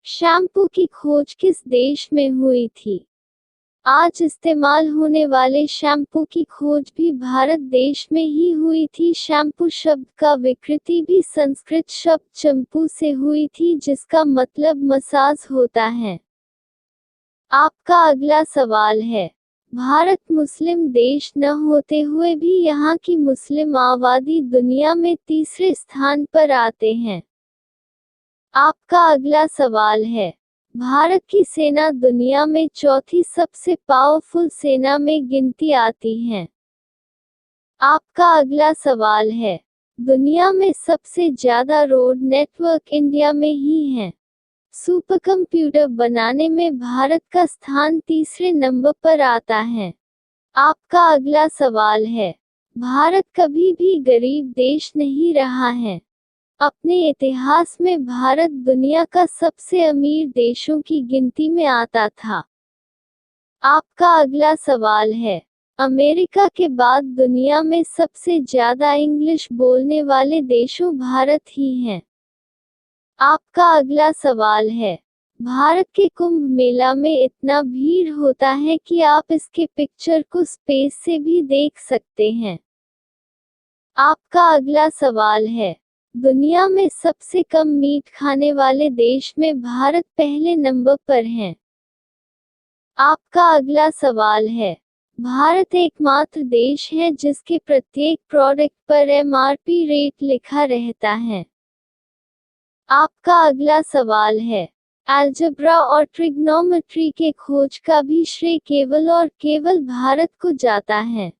Shampoo की खोज किस देश में हुई थी? आज इस्तेमाल होने वाले शैम्पू की खोज भी भारत देश में ही हुई थी। शैम्पू शब्द का विकृति भी संस्कृत शब्द चंपू से हुई थी, जिसका मतलब मसाज होता है। आपका अगला सवाल है, भारत मुस्लिम देश न होते हुए भी यहाँ की मुस्लिम आबादी दुनिया में तीसरे स्थान पर आते हैं। आपका अगला सवाल है, भारत की सेना दुनिया में चौथी सबसे पावरफुल सेना में गिनती आती है। आपका अगला सवाल है, दुनिया में सबसे ज्यादा रोड नेटवर्क इंडिया में ही है। सुपर कंप्यूटर बनाने में भारत का स्थान तीसरे नंबर पर आता है। आपका अगला सवाल है, भारत कभी भी गरीब देश नहीं रहा है। अपने इतिहास में भारत दुनिया का सबसे अमीर देशों की गिनती में आता था। आपका अगला सवाल है, अमेरिका के बाद दुनिया में सबसे ज्यादा इंग्लिश बोलने वाले देशों भारत ही हैं। आपका अगला सवाल है, भारत के कुंभ मेला में इतना भीड़ होता है कि आप इसके पिक्चर को स्पेस से भी देख सकते हैं। आपका अगला सवाल है, दुनिया में सबसे कम मीट खाने वाले देश में भारत पहले नंबर पर है। आपका अगला सवाल है, भारत एकमात्र देश है जिसके प्रत्येक प्रोडक्ट पर एमआरपी रेट लिखा रहता है। आपका अगला सवाल है, अलजेब्रा और ट्रिग्नोमेट्री के खोज का भी श्रेय केवल और केवल भारत को जाता है।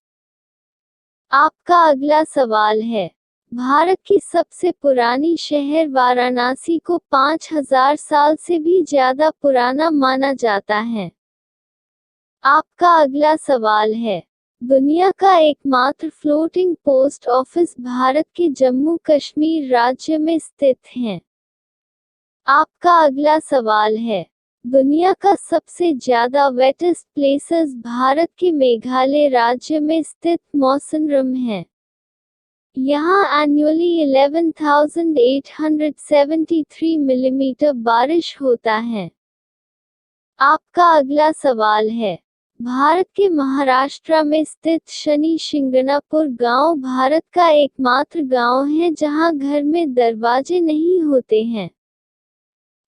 आपका अगला सवाल है, भारत की सबसे पुरानी शहर वाराणसी को 5000 साल से भी ज्यादा पुराना माना जाता है। आपका अगला सवाल है, दुनिया का एकमात्र फ्लोटिंग पोस्ट ऑफिस भारत के जम्मू कश्मीर राज्य में स्थित है। आपका अगला सवाल है, दुनिया का सबसे ज्यादा वेटेस्ट प्लेसेस भारत के मेघालय राज्य में स्थित मौसिनराम है। यहाँ एनुअली 11,873 मिलीमीटर बारिश होता है। आपका अगला सवाल है, भारत के महाराष्ट्र में स्थित शनि शिंगणापुर गांव भारत का एकमात्र गांव है जहां घर में दरवाजे नहीं होते हैं।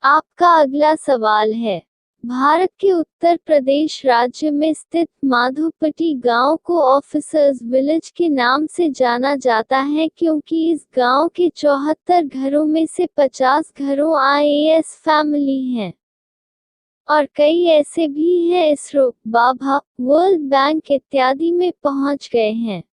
आपका अगला सवाल है, भारत के उत्तर प्रदेश राज्य में स्थित माधोपट्टी गांव को ऑफिसर्स विलेज के नाम से जाना जाता है क्योंकि इस गांव के 74 घरों में से 50 घरों आईएएस फैमिली हैं। और कई ऐसे भी हैं इसरो, बाबा, वर्ल्ड बैंक इत्यादि में पहुंच गए हैं।